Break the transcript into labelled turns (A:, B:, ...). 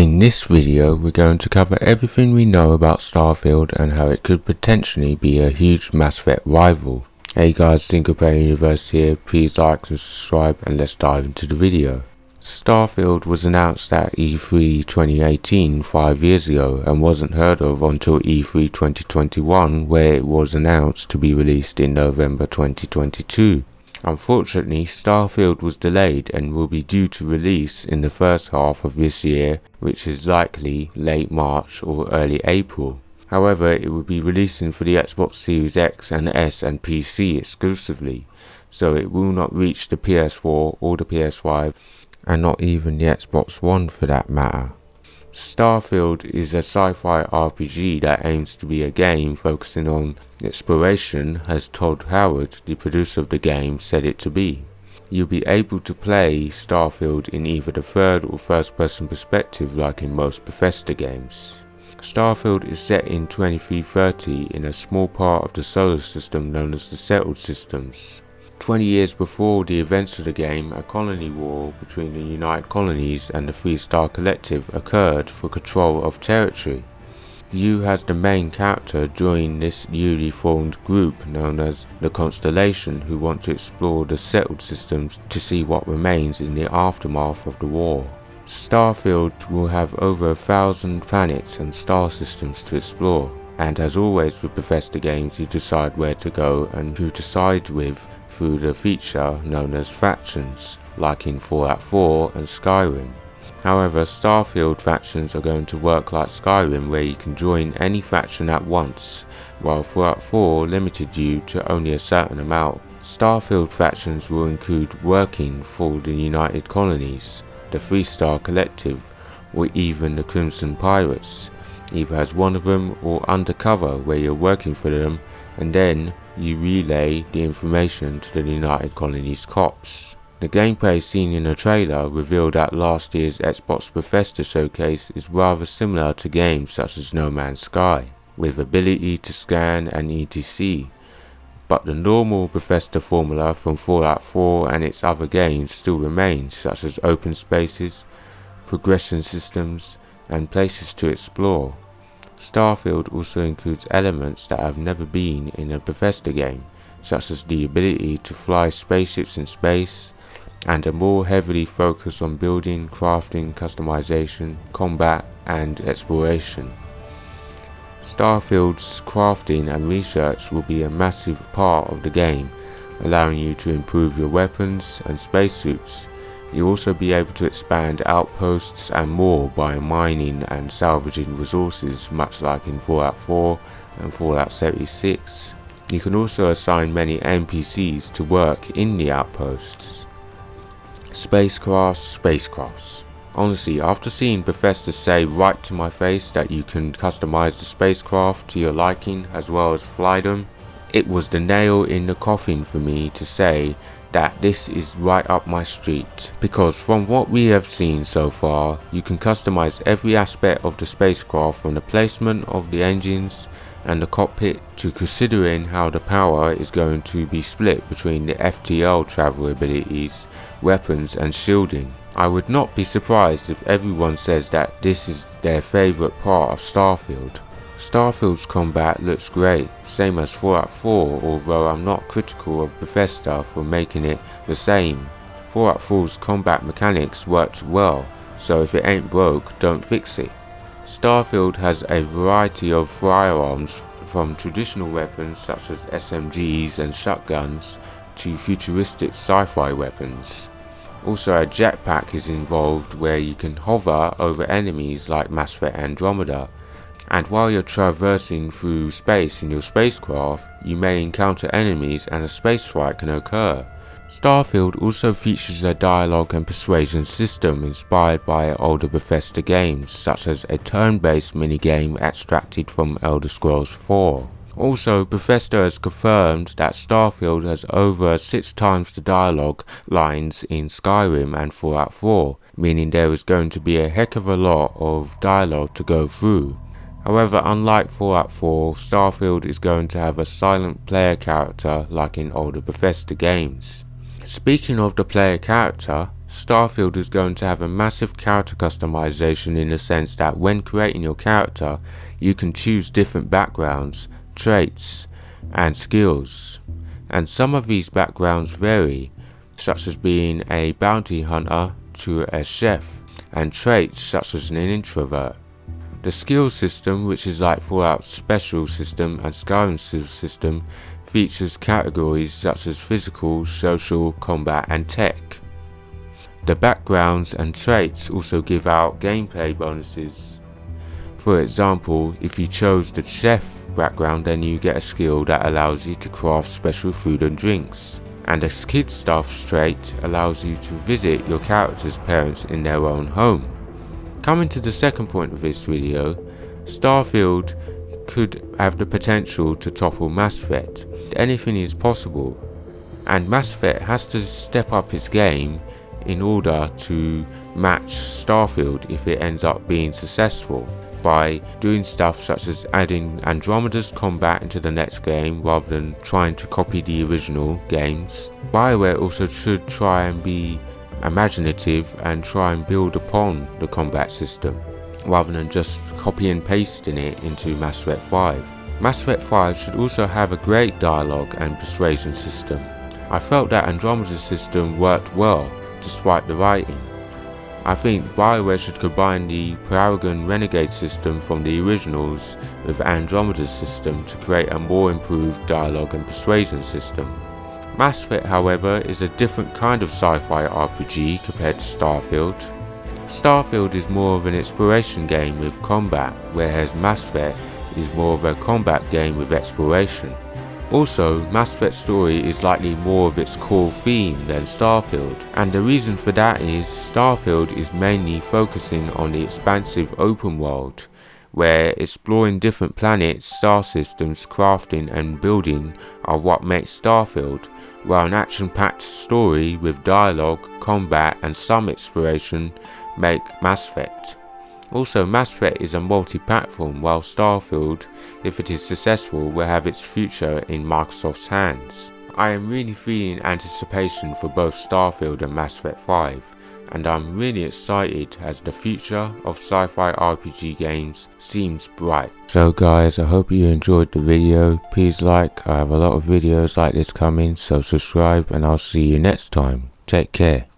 A: In this video, we're going to cover everything we know about Starfield and how it could potentially be a huge Mass Effect rival. Hey guys, Single Player Universe here, please like and subscribe and let's dive into the video. Starfield was announced at E3 2018 5 years ago and wasn't heard of until E3 2021 where it was announced to be released in November 2022. Unfortunately, Starfield was delayed and will be due to release in the first half of this year, which is likely late March or early April. However, it will be releasing for the Xbox Series X and S and PC exclusively, so it will not reach the PS4 or the PS5, and not even the Xbox One for that matter. Starfield is a sci-fi RPG that aims to be a game focusing on exploration, as Todd Howard, the producer of the game, said it to be. You'll be able to play Starfield in either the third or first person perspective like in most Bethesda games. Starfield is set in 2330 in a small part of the solar system known as the Settled Systems. 20 years before the events of the game, a colony war between the United Colonies and the 3-Star Collective occurred for control of territory. You as the main character join this newly formed group known as the Constellation, who want to explore the Settled Systems to see what remains in the aftermath of the war. Starfield will have over 1,000 planets and star systems to explore, and as always with Bethesda games, you decide where to go and who to side with through the feature known as factions, like in Fallout 4 and Skyrim. However, Starfield factions are going to work like Skyrim, where you can join any faction at once, while Fallout 4 limited you to only a certain amount. Starfield factions will include working for the United Colonies, the 3-Star Collective, or even the Crimson Pirates, either as one of them or undercover where you're working for them and then you relay the information to the United Colonies cops. The gameplay seen in the trailer revealed at last year's Xbox Bethesda showcase is rather similar to games such as No Man's Sky, with ability to scan and etc. But the normal Bethesda formula from Fallout 4 and its other games still remains, such as open spaces, progression systems, and places to explore. Starfield also includes elements that have never been in a Bethesda game, such as the ability to fly spaceships in space, and a more heavily focus on building, crafting, customization, combat, and exploration. Starfield's crafting and research will be a massive part of the game, allowing you to improve your weapons and spacesuits. You'll also be able to expand outposts and more by mining and salvaging resources, much like in Fallout 4 and Fallout 76. You can also assign many NPCs to work in the outposts. Spacecrafts. Honestly, after seeing Bethesda say right to my face that you can customize the spacecraft to your liking as well as fly them, it was the nail in the coffin for me to say that this is right up my street, because from what we have seen so far, you can customize every aspect of the spacecraft, from the placement of the engines and the cockpit to considering how the power is going to be split between the FTL travel abilities, weapons and shielding. I would not be surprised if everyone says that this is their favourite part of Starfield. Starfield's combat looks great, same as Fallout 4, although I'm not critical of Bethesda for making it the same. Fallout 4's combat mechanics worked well, so if it ain't broke, don't fix it. Starfield has a variety of firearms, from traditional weapons such as SMGs and shotguns to futuristic sci-fi weapons. Also, a jetpack is involved where you can hover over enemies like Mass Effect Andromeda. And while you're traversing through space in your spacecraft, you may encounter enemies and a space fight can occur. Starfield also features a dialogue and persuasion system inspired by older Bethesda games, such as a turn-based minigame extracted from Elder Scrolls 4. Also, Bethesda has confirmed that Starfield has over 6 times the dialogue lines in Skyrim and Fallout 4, meaning there is going to be a heck of a lot of dialogue to go through. However, unlike Fallout 4, Starfield is going to have a silent player character like in older Bethesda games. Speaking of the player character, Starfield is going to have a massive character customization in the sense that when creating your character, you can choose different backgrounds, traits, and skills. And some of these backgrounds vary, such as being a bounty hunter to a chef, and traits such as an introvert. The skill system, which is like Fallout's special system and Skyrim's system, features categories such as physical, social, combat, and tech. The backgrounds and traits also give out gameplay bonuses. For example, if you chose the chef background, then you get a skill that allows you to craft special food and drinks. And the kid stuff trait allows you to visit your character's parents in their own home. Coming to the second point of this video, Starfield could have the potential to topple Mass Effect. Anything is possible, and Mass Effect has to step up its game in order to match Starfield if it ends up being successful, by doing stuff such as adding Andromeda's combat into the next game rather than trying to copy the original games. BioWare also should try and be imaginative and try and build upon the combat system rather than just copy and pasting it into Mass Effect 5. Mass Effect 5 should also have a great dialogue and persuasion system. I felt that Andromeda's system worked well despite the writing. I think BioWare should combine the Paragon Renegade system from the originals with Andromeda's system to create a more improved dialogue and persuasion system. Mass Effect, however, is a different kind of sci-fi RPG compared to Starfield. Starfield is more of an exploration game with combat, whereas Mass Effect is more of a combat game with exploration. Also, Mass Effect's story is likely more of its core theme than Starfield, and the reason for that is Starfield is mainly focusing on the expansive open world, where exploring different planets, star systems, crafting and building are what makes Starfield, while an action-packed story with dialogue, combat and some exploration make Mass Effect. Also, Mass Effect is a multi-platform, while Starfield, if it is successful, will have its future in Microsoft's hands. I am really feeling anticipation for both Starfield and Mass Effect 5, and I'm really excited as the future of sci-fi RPG games seems bright. So guys, I hope you enjoyed the video. Please like, I have a lot of videos like this coming, so subscribe and I'll see you next time. Take care.